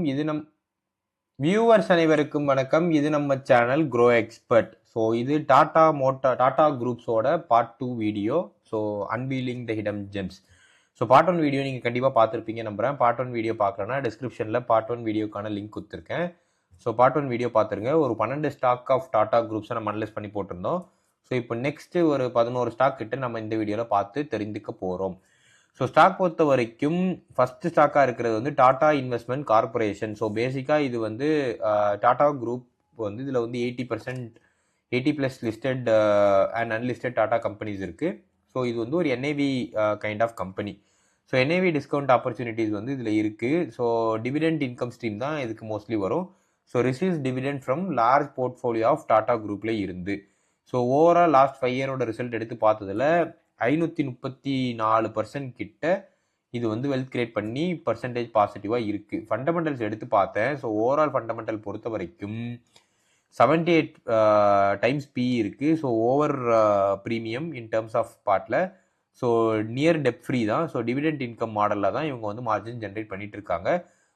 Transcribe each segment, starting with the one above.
இது வியூவர்ஸ் அனைவருக்கும் வணக்கம். இது நம்ம சேனல் க்ரோ எக்ஸ்பர்ட். ஸோ இது டாடா குரூப்ஸோட part 2 video. So unveiling the hidden gems. So part 1 video நீங்கள் கண்டிப்பாக பார்த்துருப்பீங்க நம்புறேன். பார்ட் 1 வீடியோ பார்க்கலன்னா டிஸ்கிரிப்ஷனில் பார்ட் 1 வீடியோக்கான லிங்க் கொடுத்துருக்கேன். ஸோ பார்ட் 1 வீடியோ பார்த்துருங்க. ஒரு 12 ஸ்டாக் ஆஃப் டாடா குரூப்ஸை நம்ம அனலைஸ் பண்ணி போட்டிருந்தோம். ஸோ இப்போ நெக்ஸ்ட் ஒரு 11 ஸ்டாக் கிட்ட நம்ம இந்த வீடியோவில் பார்த்து தெரிந்துக்க போகிறோம். ஸோ ஸ்டாக் பொறுத்த வரைக்கும் ஃபர்ஸ்ட் ஸ்டாக்காக இருக்கிறது வந்து டாடா இன்வெஸ்ட்மெண்ட் கார்பரேஷன். ஸோ பேசிக்காக இது வந்து டாடா குரூப் வந்து இதில் வந்து 80+ listed and unlisted Tata companies இருக்குது. ஸோ இது வந்து ஒரு NIV kind of company. So NIV discount opportunities வந்து இதில் இருக்குது. ஸோ டிவிடெண்ட் இன்கம் ஸ்ட்ரீம் தான் இதுக்கு மோஸ்ட்லி வரும். So receives dividend from large portfolio of Tata குரூப்ல இருந்து. ஸோ ஓவரால் லாஸ்ட் 5 இயரோட ரிசல்ட் எடுத்து பார்த்ததுல 534% கிட்ட இது வந்து வெல்த் கிரியேட் பண்ணி பர்சன்டேஜ் பாசிட்டிவாக இருக்குது. ஃபண்டமெண்டல்ஸ் எடுத்து பார்த்தேன். ஸோ ஓவரால் ஃபண்டமெண்டல் பொறுத்த வரைக்கும் 78 டைம்ஸ் பி இருக்குது. So over premium in terms of பார்ட்டில். ஸோ நியர் டெப் ஃப்ரீ தான். ஸோ டிவிடெண்ட் இன்கம் மாடலில் தான் இவங்க வந்து மார்ஜின் ஜென்ரேட் பண்ணிட்டு இருக்காங்க.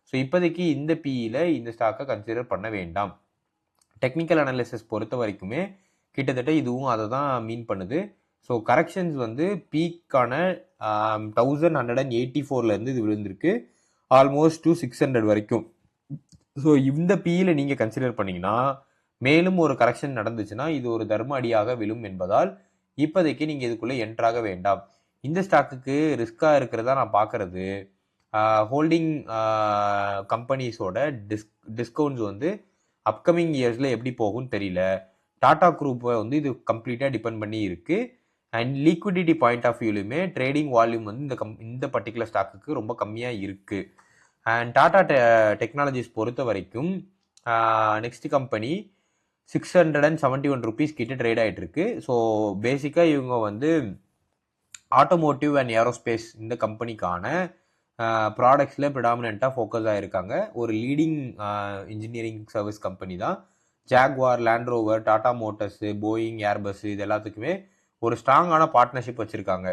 ஸோ இப்போதைக்கு இந்த பிஇயில் இந்த ஸ்டாக்கை கன்சிடர் பண்ண வேண்டாம். டெக்னிக்கல் அனாலிசிஸ் பொறுத்த வரைக்குமே கிட்டத்தட்ட இதுவும் அதை தான் மீன் பண்ணுது. ஸோ கரெக்ஷன்ஸ் வந்து பீக்கான 1184 இது விழுந்திருக்கு ஆல்மோஸ்ட் டு 600 வரைக்கும். ஸோ இந்த பியில் நீங்கள் கன்சிடர் பண்ணிங்கன்னா மேலும் ஒரு கரெக்ஷன் நடந்துச்சுன்னா இது ஒரு தர்ம அடியாக விழும் என்பதால் இப்போதைக்கு நீங்கள் இதுக்குள்ளே என்ட்ராக வேண்டாம். இந்த ஸ்டாக்குக்கு ரிஸ்காக இருக்கிறதா நான் பார்க்குறது ஹோல்டிங் கம்பெனிஸோட டிஸ்கவுண்ட்ஸ் வந்து அப்கமிங் இயர்ஸில் எப்படி போகும்னு தெரியல. டாடா குரூப்பை வந்து இது கம்ப்ளீட்டாக டிபெண்ட் பண்ணி இருக்குது. அண்ட் லிக்விடிட்டி பாயிண்ட் ஆஃப் வியூலையுமே ட்ரேடிங் வால்யூம் வந்து இந்த பர்டிகுலர் ஸ்டாக்குக்கு ரொம்ப கம்மியாக இருக்குது. அண்ட் டாடா டெக்னாலஜிஸ் பொறுத்த வரைக்கும் நெக்ஸ்ட் கம்பெனி 671 ருபீஸ் கிட்ட ட்ரேட் ஆகிட்டு இருக்கு. ஸோ பேசிக்காக இவங்க வந்து ஆட்டோமோட்டிவ் அண்ட் ஏரோஸ்பேஸ் இந்த கம்பெனிக்கான ப்ராடக்ட்ஸில் ப்ரிடாமினண்ட்டாக ஃபோக்கஸ் ஆகிருக்காங்க. ஒரு லீடிங் இன்ஜினியரிங் சர்வீஸ் கம்பெனி தான். Jaguar, land rover, Tata Motors, Boeing, Airbus இது எல்லாத்துக்குமே ஒரு ஸ்ட்ராங்கான பார்ட்னர்ஷிப் வச்சுருக்காங்க.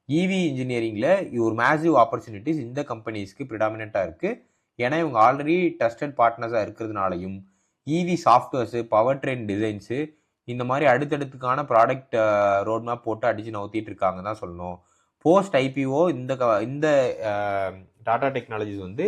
இவி இன்ஜினியரிங்கில் ஒரு மேசிவ் ஆப்பர்ச்சுனிட்டிஸ் இந்த கம்பெனிஸ்க்கு ப்ரிடாமினண்ட்டாக இருக்குது. ஏன்னா இவங்க ஆல்ரெடி ட்ரஸ்டட் பார்ட்னர்ஸாக இருக்கிறதுனாலையும் இவி சாஃப்ட்வேர்ஸு, பவர் ட்ரெயின் டிசைன்ஸு இந்த மாதிரி அடுத்தடுத்துக்கான ப்ராடக்ட் ரோட் மேப் போட்டு அடித்து நவுத்திட்டு இருக்காங்க தான் சொல்லணும். போஸ்ட் ஐபிஓ இந்த டாடா டெக்னாலஜிஸ் வந்து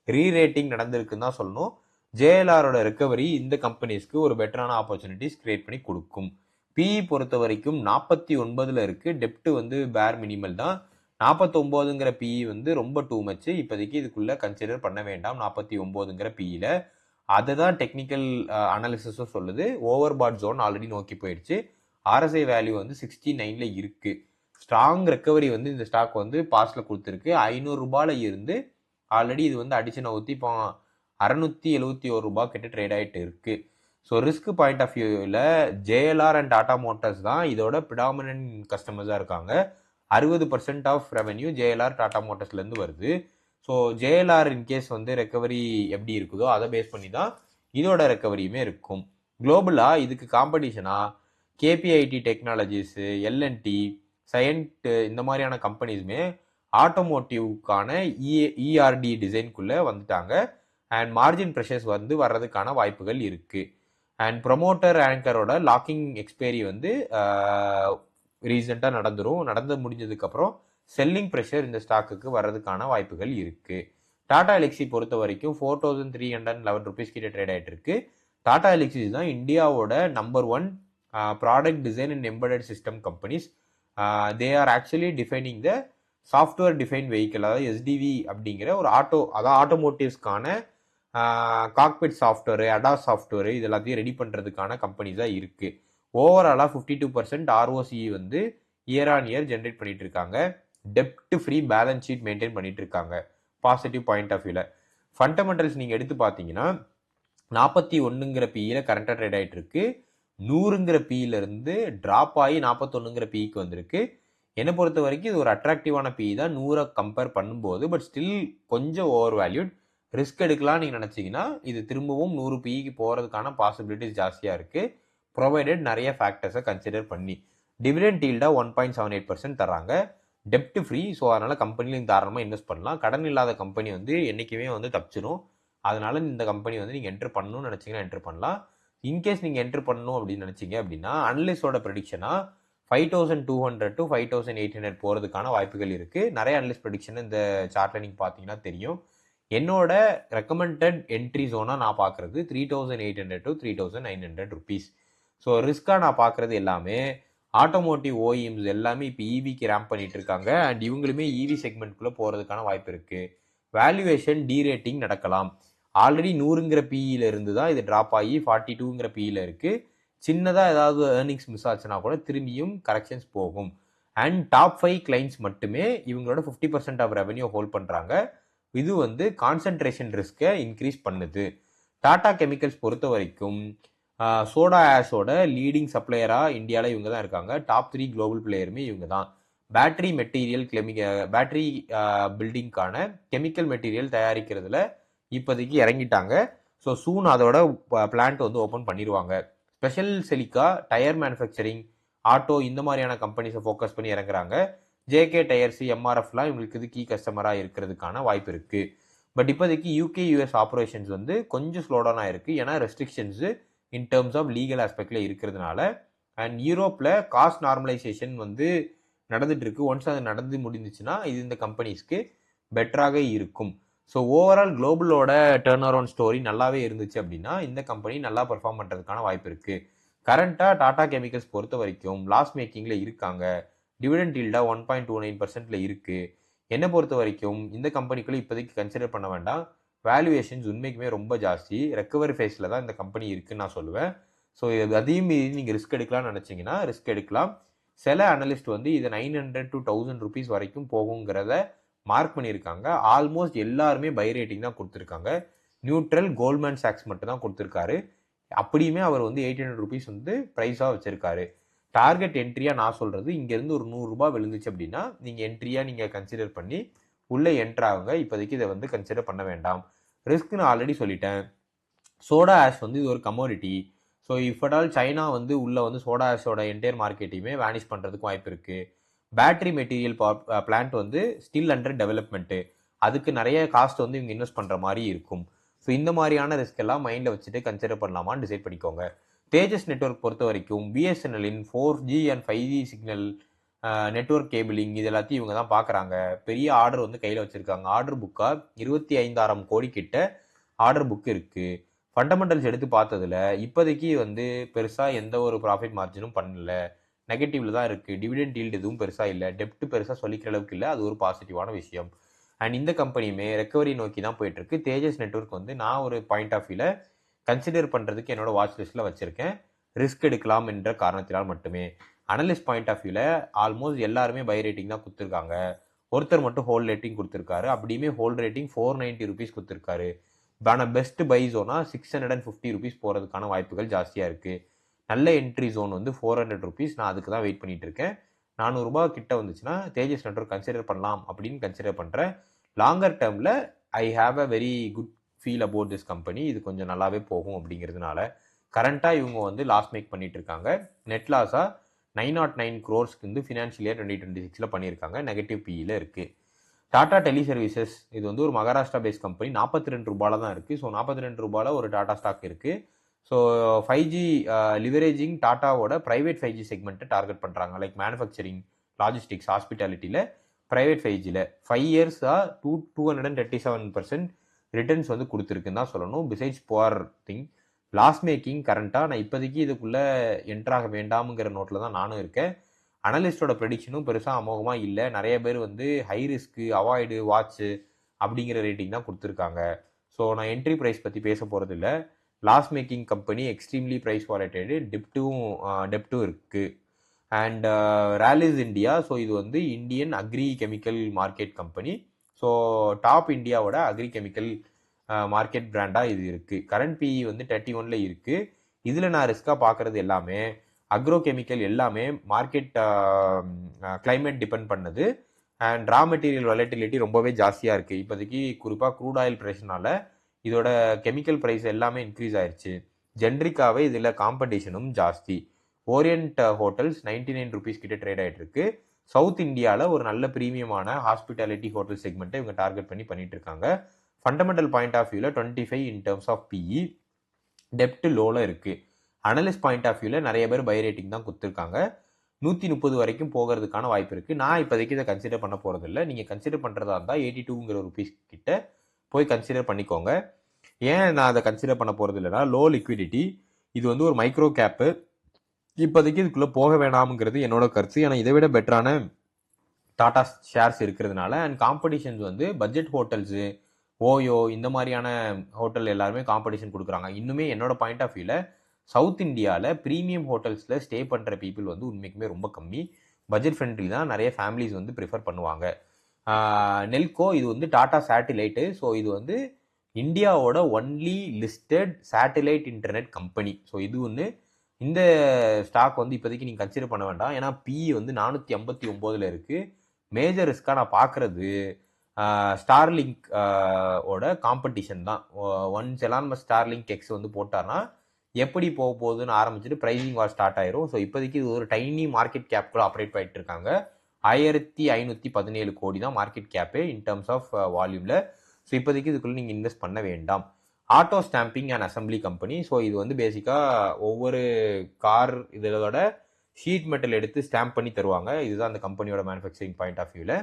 ரீரேட்டிங் நடந்திருக்குன்னு தான் சொல்லணும். ஜேஎல்ஆரோட ரெக்கவரி இந்த கம்பெனிஸ்க்கு ஒரு பெட்டரான ஆப்பர்ச்சுனிட்டிஸ் கிரியேட் பண்ணி கொடுக்கும். பிஇ பொறுத்த வரைக்கும் 49 இருக்குது. டெப்ட் வந்து பேர் மினிமல் தான். 49ங்கிற பிஇ வந்து ரொம்ப டூ மச்சு. இப்போதைக்கு இதுக்குள்ளே கன்சிடர் பண்ண வேண்டாம் 49ங்கிற பிஇயில். அதை தான் டெக்னிக்கல் அனாலிசிஸும் சொல்லுது. ஓவர் பாட் ஜோன் ஆல்ரெடி நோக்கி போயிடுச்சு. ஆர்எஸ்ஐ வேல்யூ வந்து 69 இருக்குது. ஸ்ட்ராங் ரெக்கவரி வந்து இந்த ஸ்டாக் வந்து பாஸ்டில் கொடுத்துருக்கு. 500 ரூபாயில் இருந்து ஆல்ரெடி இது வந்து அடிச்சு நவுத்தி இப்போ 671 ரூபாய் கிட்ட ட்ரேட் ஆகிட்டு இருக்கு. ஸோ ரிஸ்க் பாயிண்ட் ஆஃப் வியூவில் ஜேஎல்ஆர் அண்ட் டாடா மோட்டர்ஸ் தான் இதோட ப்ரிடாமினன்ட் கஸ்டமர்ஸாக இருக்காங்க. 60% ஆஃப் ரெவென்யூ ஜேஎல்ஆர் டாடா மோட்டர்ஸ்லேருந்து வருது. ஸோ ஜேஎல்ஆர் இன்கேஸ் வந்து ரெக்கவரி எப்படி இருக்குதோ அதை பேஸ் பண்ணி தான் இதோட ரெக்கவரியுமே இருக்கும். குளோபலாக இதுக்கு காம்படிஷனாக கேபிஐடி டெக்னாலஜிஸு, எல்என்டி, சயன்ட் இந்த மாதிரியான கம்பெனிஸுமே ஆட்டோமோட்டிவ்க்கான இஆர்டி டிசைனுக்குள்ளே வந்துட்டாங்க. அண்ட் மார்ஜின் ப்ரெஷர்ஸ் வந்து வர்றதுக்கான வாய்ப்புகள் இருக்குது. அண்ட் ப்ரொமோட்டர் ஆங்கரோட லாக்கிங் எக்ஸ்பைரி வந்து ரீசெண்டாக நடந்து முடிஞ்சதுக்கப்புறம் செல்லிங் ப்ரெஷர் இந்த ஸ்டாக்குக்கு வர்றதுக்கான வாய்ப்புகள் இருக்குது. டாடா எலக்ஸி பொறுத்த வரைக்கும் 4311 ருபீஸ் கிட்ட ட்ரேட் ஆகிட்டு இருக்கு. டாடா எலக்ஸி தான் இந்தியாவோட number 1 product design and embedded system companies. They are actually defining the software define vehicle, அதாவது எஸ்டிவி அப்படிங்கிற ஒரு ஆட்டோமோட்டிவ்ஸ்க்கான காக்பிட் சாஃப்ட்வேர், அடாஸ் சாஃப்ட்வேர் இது எல்லாத்தையும் ரெடி பண்ணுறதுக்கான கம்பெனிஸாக இருக்குது. ஓவராலாக 52% ஆர்ஓசிஇ வந்து இயர் ஆன் இயர் ஜென்ரேட் பண்ணிட்டு இருக்காங்க. டெப்ட் ஃப்ரீ பேலன்ஸ் ஷீட் மெயின்டைன் பண்ணிட்டு இருக்காங்க. பாசிட்டிவ் பாயிண்ட் ஆஃப் வியூவில் ஃபண்டமெண்டல்ஸ் நீங்கள் எடுத்து பார்த்தீங்கன்னா 41ங்கிற பிஇயில் கரண்டாக ட்ரேட் ஆகிட்டு இருக்கு. 100ங்கிற பிஇலேருந்து ட்ராப் ஆகி 41ங்கிற பிஇக்கு வந்திருக்கு. என்னை பொறுத்த வரைக்கும் இது ஒரு அட்ராக்டிவான பிஇ தான் 100 கம்பேர் பண்ணும்போது. பட் ஸ்டில் கொஞ்சம் ஓவர் வேல்யூட். ரிஸ்க் எடுக்கலாம் நீங்கள் நினச்சிங்கன்னா இது திரும்பவும் 100 பிஇக்கு போகிறதுக்கான பாசிபிலிட்டிஸ் ஜாஸ்தியாக இருக்குது. ப்ரொவைடட் நிறைய ஃபேக்டர்ஸை கன்சிடர் பண்ணி. டிவிடெண்ட் ஈல்டாக 1.78% தராங்க. டெப்ட் ஃப்ரீ. ஸோ அதனால் கம்பெனிலையும் தாராளமாக இன்வெஸ்ட் பண்ணலாம். கடன் இல்லாத கம்பெனி வந்து என்றைக்குமே வந்து தப்பிச்சிடும். அதனால இந்த கம்பெனி வந்து நீங்கள் என்ட்ரு பண்ணணும்னு நினச்சிங்கன்னா என்ட்ரு பண்ணலாம். இன்கேஸ் நீங்கள் என்ட்ரு பண்ணணும் அப்படின்னு நினச்சிங்க அப்படின்னா அனலிஸ்டோட ப்ரெடிக்ஷனாக 5200 to 5800 போகிறதுக்கான வாய்ப்புகள் இருக்குது. நிறைய அனலிஸ்ட் ப்ரெடிக்ஷன் இந்த சார்ட்டில் நீங்கள் பார்த்தீங்கன்னா தெரியும். என்னோட ரெக்கமெண்டட் என்ட்ரி ஜோனாக நான் பார்க்குறது 3800 to 3900 ருபீஸ். ஸோ ரிஸ்க்காக நான் பார்க்குறது எல்லாமே ஆட்டோமோட்டிவ் ஓஇஎம்ஸ் எல்லாமே இப்போ ஈவிக்கு ரேம்ப் பண்ணிட்டு இருக்காங்க. அண்ட் இவங்களுமே ஈவி செக்மெண்ட்குள்ளே போகிறதுக்கான வாய்ப்பு இருக்குது. வேல்யூவேஷன் டீரேட்டிங் நடக்கலாம். ஆல்ரெடி 100ங்கிற பிஇல இருந்து தான் இது ட்ராப் ஆகி 42ங்கிற பிஇல இருக்குது. சின்னதாக ஏதாவது ஏர்னிங்ஸ் மிஸ் ஆச்சுன்னா கூட திரும்பியும் கரெக்ஷன்ஸ் போகும். அண்ட் டாப் 5 கிளைண்ட்ஸ் மட்டுமே இவங்களோட 50% ஆஃப் ரெவன்யூ ஹோல்ட் பண்ணுறாங்க. இது வந்து கான்சன்ட்ரேஷன் ரிஸ்க்கை இன்க்ரீஸ் பண்ணுது. டாடா கெமிக்கல்ஸ் பொறுத்த வரைக்கும் சோடா ஆஷோட லீடிங் சப்ளையராக இந்தியாவில் இவங்க தான் இருக்காங்க. டாப் 3 குளோபல் பிளேயருமே இவங்க தான். பேட்டரி மெட்டீரியல் பேட்டரி பில்டிங்கான கெமிக்கல் மெட்டீரியல் தயாரிக்கிறதுல இப்போதைக்கு இறங்கிட்டாங்க. ஸோ சூன் அதோட பிளான்ட் வந்து ஓப்பன் பண்ணிடுவாங்க. Special silica, tyre manufacturing, auto இந்த மாதிரியான கம்பெனிஸை ஃபோக்கஸ் பண்ணி இறங்குறாங்க. ஜேகே டயர்ஸு, எம்ஆர்எஃப்லாம் இவங்களுக்கு இது கீ கஸ்டமராக இருக்கிறதுக்கான வாய்ப்பு இருக்குது. பட் இப்போதைக்கு யூகே யூஎஸ் ஆப்ரேஷன்ஸ் வந்து கொஞ்சம் ஸ்லோடவுன் ஆயிருக்கு. ஏன்னா restrictions in terms of legal ஆஸ்பெக்டில் இருக்கிறதுனால. அண்ட் யூரோப்பில் காஸ்ட் நார்மலைசேஷன் வந்து நடந்துட்டு இருக்கு. ஒன்ஸ் அது நடந்து முடிஞ்சிச்சுன்னா இது இந்த கம்பெனிஸ்க்கு பெட்டராக இருக்கும். ஸோ ஓவரால் குளோபலோட டேர்ன் அரவுண்ட் ஸ்டோரி நல்லாவே இருந்துச்சு அப்படின்னா இந்த கம்பெனி நல்லா பெர்ஃபார்ம் பண்ணுறதுக்கான வாய்ப்பு இருக்குது. கரண்ட்டாக டாடா கெமிக்கல்ஸ் பொறுத்த வரைக்கும் லாஸ் மேக்கிங்கில் இருக்காங்க. டிவிடெண்ட் ஈல்டாக 1.29% இருக்குது. என்னை பொறுத்த வரைக்கும் இந்த கம்பெனிக்குள்ளே இப்போதைக்கு கன்சிடர் பண்ண வேண்டாம். வேல்யூவேஷன்ஸ் உண்மைக்குமே ரொம்ப ஜாஸ்தி. ரெக்கவரி ஃபேஸில் தான் இந்த கம்பெனி இருக்குன்னு நான் சொல்லுவேன். ஸோ அதையும் மீறி நீங்கள் ரிஸ்க் எடுக்கலாம்னு நினச்சிங்கன்னா ரிஸ்க் எடுக்கலாம். சில அனலிஸ்ட் வந்து இதை 900 to 1000 ருபீஸ் வரைக்கும் போகுங்கிறத மார்க் பண்ணியிருக்காங்க. ஆல்மோஸ்ட் எல்லாருமே பை ரேட்டிங் தான் கொடுத்துருக்காங்க. நியூட்ரல், கோல்ட்மேன் சாக்ஸ் மட்டும் தான் கொடுத்துருக்காரு. அப்படியுமே அவர் வந்து 800 ருபீஸ் வந்து ப்ரைஸாக வச்சுருக்காரு. டார்கெட் என்ட்ரியாக நான் சொல்கிறது இங்கேருந்து ஒரு 100 ரூபாய் விழுந்துச்சு அப்படின்னா நீங்கள் என்ட்ரியாக நீங்கள் கன்சிடர் பண்ணி உள்ளே என்ட்ராகுங்க. இப்போதைக்கு இதை வந்து கன்சிடர் பண்ண வேண்டாம். ரிஸ்க் நான் ஆல்ரெடி சொல்லிட்டேன். சோடா ஆஷ் வந்து இது ஒரு commodity. So if at all China வந்து உள்ளே வந்து சோடா ஆஷோட என்டையர் மார்க்கெட்டையுமே வேனிஷ் பண்ணுறதுக்கு வாய்ப்பு இருக்குது. பேட்டரி மெட்டீரியல் பிளான்ட் வந்து ஸ்டில் அண்டர் டெவலப்மெண்ட்டு. அதுக்கு நிறைய காஸ்ட் வந்து இவங்க இன்வெஸ்ட் பண்ணுற மாதிரி இருக்கும். ஸோ இந்த மாதிரியான ரிஸ்க் எல்லாம் மைண்டில் வச்சுட்டு கன்சிடர் பண்ணலாமான்னு டிசைட் பண்ணிக்கோங்க. தேஜஸ் நெட்வொர்க் பொறுத்த வரைக்கும் பிஎஸ்என்எல்லின் 4G and 5G signal network cabling இது எல்லாத்தையும் இவங்க தான் பார்க்குறாங்க. பெரிய ஆர்டர் வந்து கையில் வச்சுருக்காங்க. ஆர்டர் புக்காக 25,000 கோடி கிட்ட ஆர்டர் புக் இருக்குது. ஃபண்டமெண்டல்ஸ் எடுத்து பார்த்ததுல இப்போதைக்கு வந்து பெருசாக எந்த ஒரு ப்ராஃபிட் மார்ஜினும் பண்ணல. நெகட்டிவ்ல தான் இருக்குது. டிவிடெண்ட் ஈல்டு எதுவும் பெருசாக இல்லை. டெப்ட் பெருசாக சொல்லிக்கிற அளவுக்கு இல்லை. அது ஒரு பாசிட்டிவான விஷயம். அண்ட் இந்த கம்பெனியுமே ரெக்கவரி நோக்கி தான் போயிட்டுருக்கு. தேஜஸ் நெட்வொர்க் வந்து நான் ஒரு பாயிண்ட் ஆஃப் வியூவில் கன்சிடர் பண்ணுறதுக்கு என்னோட வாட்ச் லிஸ்ட்டில் வச்சுருக்கேன். ரிஸ்க் எடுக்கலாம் என்ற காரணத்தினால் மட்டுமே. அனலிஸ்ட் பாயிண்ட் ஆஃப் வியூவில் ஆல்மோஸ்ட் எல்லாருமே பை ரேட்டிங் தான் கொடுத்துருக்காங்க. ஒருத்தர் மட்டும் ஹோல்ட் ரேட்டிங் கொடுத்துருக்காரு. அப்படியுமே ஹோல்ட் ரேட்டிங் 490 ருபீஸ் கொடுத்துருக்காரு. ஆனால் பெஸ்ட் பை ஜோனா 650 ருபீஸ் போகிறதுக்கான வாய்ப்புகள் ஜாஸ்தியாக இருக்குது. நல்ல என்ட்ரி ஜோன் வந்து 400 ருபீஸ். நான் அதுக்கு தான் வெயிட் பண்ணிட்டு இருக்கேன். 400 ரூபாய் கிட்ட வந்துச்சுன்னா தேஜஸ் நெட்வொர்க் கன்சிடர் பண்ணலாம் அப்படின்னு கன்சிடர் பண்ணுறேன். லாங்கர் டேர்மில் I have a very good feel about this company. இது கொஞ்சம் நல்லாவே போகும் அப்படிங்கிறதுனால. கரண்ட்டாக இவங்க வந்து லாஸ் மேக் பண்ணிட்டு இருக்காங்க. நெட் லாஸாக 909 crores வந்து ஃபினான்ஷியல் இயர் 2026 பண்ணியிருக்காங்க. நெகட்டிவ் பிஇல இருக்குது. டாடா டெலி சர்வீசஸ் இது வந்து ஒரு மகாராஷ்டிரா பேஸ்ட் கம்பெனி. 42 ரூபாயில் தான் இருக்குது. ஸோ 42 ரூபாயில் ஒரு டாடா ஸ்டாக் இருக்குது. ஸோ 5G லிவரேஜிங் டாட்டாவோட ப்ரைவேட் 5G செக்மெண்ட்டை டார்கெட் பண்ணுறாங்க. லைக் மேனுஃபேக்சரிங், லாஜிஸ்டிக்ஸ், ஹாஸ்பிட்டாலிட்டியில் ப்ரைவேட் 5Gயில் 5 இயர்ஸாக 237% ரிட்டர்ன்ஸ் வந்து கொடுத்துருக்குன்னு தான் சொல்லணும். Besides poor thing loss making கரண்ட்டாக. நான் இப்போதைக்கு இதுக்குள்ளே என்ட்ராக வேண்டாமுங்கிற நோட்டில் தான் நானும் இருக்கேன். அனலிஸ்டோட ப்ரெடிக்ஷனும் பெருசாக அமோகமாக இல்லை. நிறைய பேர் வந்து ஹை ரிஸ்க்கு, அவாய்டு, வாட்ச்சு அப்படிங்கிற ரேட்டிங் தான் கொடுத்துருக்காங்க. ஸோ நான் என்ட்ரி ப்ரைஸ் பற்றி பேச போகிறது இல்லை. Loss making company, extremely price valuated, டெப்ட்டும் இருக்குது. அண்ட் ராலிஸ் இந்தியா, ஸோ இது வந்து Indian agri chemical market company. So top இந்தியாவோட அக்ரி கெமிக்கல் மார்க்கெட் பிராண்டாக இது இருக்குது. கரண்ட் பிஇ வந்து 31 இருக்குது. இதில் நான் ரிஸ்க்காக பார்க்குறது எல்லாமே அக்ரோ கெமிக்கல் எல்லாமே மார்க்கெட் கிளைமேட் டிபெண்ட் பண்ணுது. அண்ட் ரா மெட்டீரியல் வாலட்டிலிட்டி ரொம்பவே ஜாஸ்தியாக இருக்குது. இப்போதைக்கு குறிப்பாக க்ரூட் ஆயில் ப்ரைஸ்னால இதோட கெமிக்கல் ப்ரைஸ் எல்லாமே இன்க்ரீஸ் ஆயிடுச்சு. ஜென்ரிக்காவே இதில் காம்படிஷனும் ஜாஸ்தி. ஓரியன்ட் ஹோட்டல்ஸ் 99 ருபீஸ் கிட்ட ட்ரேட் ஆகிட்டு இருக்கு. சவுத் இந்தியாவில் ஒரு நல்ல ப்ரீமியமான ஹாஸ்பிட்டாலிட்டி ஹோட்டல் செக்மெண்ட்டை இவங்க டார்கெட் பண்ணிட்டு இருக்காங்க. ஃபண்டமெண்டல் பாயிண்ட் ஆஃப் வியூவில் 25 இன் டர்ம்ஸ் ஆஃப் பிஇ, டெப்ட் லோவில் இருக்குது. அனலிஸ்ட் பாயிண்ட் ஆஃப் வியூவில் நிறைய பேர் பை ரேட்டிங் தான் கொடுத்துருக்காங்க. 130 வரைக்கும் போகிறதுக்கான வாய்ப்பு இருக்குது. நான் இப்போதைக்கு இதை கன்சிடர் பண்ண போகிறது இல்லை. நீங்கள் கன்சிடர் பண்ணுறதா இருந்தால் 82 ருபீஸ் கிட்ட போய் கன்சிடர் பண்ணிக்கோங்க. ஏன் நான் அதை கன்சிடர் பண்ண போகிறது இல்லைனா, லோ லிக்விடிட்டி, இது வந்து ஒரு மைக்ரோ கேப்பு, இப்போதைக்கு இதுக்குள்ளே போக வேணாம்ங்கிறது என்னோட கருத்து. ஏன்னா இதை விட பெட்டரான டாடா ஷேர்ஸ் இருக்கிறதுனால, அண்ட் காம்படிஷன்ஸ் வந்து பட்ஜெட் ஹோட்டல்ஸு, ஓயோ இந்த மாதிரியான ஹோட்டல் எல்லாருமே காம்படிஷன் கொடுக்குறாங்க. இன்னுமே என்னோட பாயிண்ட் ஆஃப் வியூவில் சவுத் இந்தியாவில் ப்ரீமியம் ஹோட்டல்ஸில் ஸ்டே பண்ணுற பீப்புள் வந்து உண்மைக்குமே ரொம்ப கம்மி. பட்ஜெட் ஃப்ரெண்ட்லி தான் நிறைய ஃபேமிலிஸ் வந்து ப்ரிஃபர் பண்ணுவாங்க. நெல்கோ இது வந்து டாடா சேட்டிலைட்டு. ஸோ இது வந்து இந்தியாவோட only listed satellite internet company. So இது ஒன்று. இந்த ஸ்டாக் வந்து இப்போதைக்கு நீங்கள் கன்சிடர் பண்ண வேண்டாம். ஏன்னா பிஇ வந்து 459 இருக்குது. மேஜர் ரிஸ்க்காக நான் பார்க்குறது ஸ்டார்லிங்க் ஓட காம்படிஷன் தான். Once Elon Musk Starlink X வந்து போட்டார்னா எப்படி போக போகுதுன்னு ஆரம்பிச்சுட்டு ப்ரைஸிங் வார் ஸ்டார்ட் ஆயிரும். ஸோ இப்போதைக்கு இது ஒரு டைனி மார்க்கெட் கேப் கூட ஆப்ரேட் பண்ணிட்டு இருக்காங்க. 1517 கோடி தான் market cap in terms of வால்யூமில். ஸோ இப்போதைக்கு இதுக்குள்ளே நீங்கள் இன்வெஸ்ட் பண்ண வேண்டாம். Auto stamping and assembly company. So இது வந்து பேசிக்காக ஒவ்வொரு கார் இதோட ஷீட் மெட்டல் எடுத்து ஸ்டாம்ப் பண்ணி தருவாங்க. இதுதான் அந்த கம்பெனியோட மேனுஃபேக்சரிங் பாயிண்ட் ஆஃப் வியூவில்.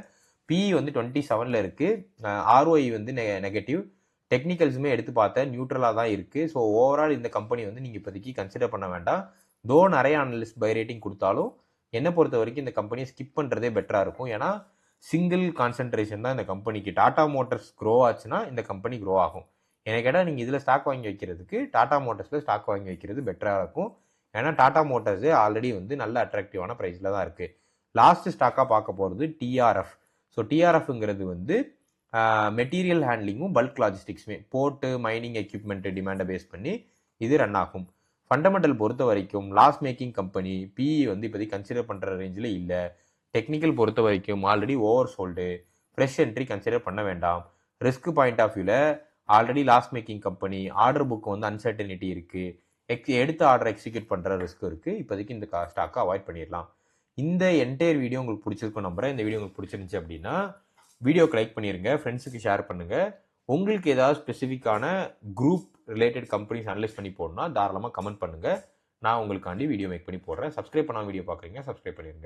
பிஇ வந்து 27 இருக்குது. ஆர்ஓஐ வந்து நெகட்டிவ். டெக்னிக்கல்ஸுமே எடுத்து பார்த்தேன், நியூட்ரலாக தான் இருக்குது. ஸோ ஓவரால் இந்த கம்பெனி வந்து நீங்கள் இப்போதைக்கு கன்சிடர் பண்ண வேண்டாம். தோ நிறைய அனலிஸ்ட் பை ரேட்டிங் கொடுத்தாலும் என்னை பொறுத்த வரைக்கும் இந்த கம்பெனியை ஸ்கிப் பண்ணுறதே பெட்டராக இருக்கும். ஏன்னா சிங்கிள் கான்சன்ட்ரேஷன் தான் இந்த கம்பெனிக்கு. டாடா மோட்டர்ஸ் க்ரோ ஆச்சுன்னா இந்த கம்பெனி க்ரோ ஆகும். எனக்கு கேட்டால் நீங்கள் இதில் ஸ்டாக் வாங்கி வைக்கிறதுக்கு டாடா மோட்டர்ஸில் ஸ்டாக் வாங்கி வைக்கிறது பெட்டராக இருக்கும். ஏன்னா டாடா மோட்டர்ஸே ஆல்ரெடி வந்து நல்ல அட்ராக்டிவான ப்ரைஸில் தான் இருக்குது. லாஸ்ட் ஸ்டாக்காக பார்க்க போகிறது டிஆர்எஃப். ஸோ டிஆர்எஃப்ங்கிறது வந்து மெட்டீரியல் ஹேண்ட்லிங்கும் பல்க் லாஜிஸ்டிக்ஸுமே, போர்ட்டு, மைனிங் எக்யூப்மெண்ட்டு டிமாண்டை பேஸ் பண்ணி இது ரன் ஆகும். ஃபண்டமெண்டல் பொறுத்த வரைக்கும் லாஸ் மேக்கிங் கம்பெனி, பிஇ வந்து இப்போதைக்கு கன்சிடர் பண்ணுற ரேஞ்சில் இல்லை. டெக்னிக்கல் பொறுத்த வரைக்கும் already oversold, fresh entry consider பண்ண வேண்டாம். ரிஸ்க் பாயிண்ட் ஆஃப் வியூவில் already loss making company, order book வந்து அன்சர்டனிட்டி இருக்குது, எடுத்த ஆர்டர் எக்ஸிக்யூட் பண்ணுற ரிஸ்க் இருக்குது. இப்போதைக்கு இந்த ஸ்டாக்கை அவாய்ட் பண்ணிடலாம். இந்த என்டையர் வீடியோ உங்களுக்கு பிடிச்சிருக்கும் நம்புறேன். இந்த வீடியோ உங்களுக்கு பிடிச்சிருந்துச்சு அப்படின்னா வீடியோக்கு லைக் பண்ணிடுங்க, ஃப்ரெண்ட்ஸுக்கு ஷேர் பண்ணுங்கள். உங்களுக்கு ஏதாவது ஸ்பெசிஃபிக்கான குரூப் ரிலேட்டட் கம்பெனிஸ் அனலைஸ் பண்ணி போடணும்னா தாராளமாக கமெண்ட் பண்ணுங்கள். நான் உங்களுக்காண்டி வீடியோ மேக் பண்ணி போடுறேன். சப்ஸ்கிரைப் பண்ணாமல் வீடியோ பார்க்குறீங்க, சப்ஸ்கிரைப் பண்ணிடுங்க.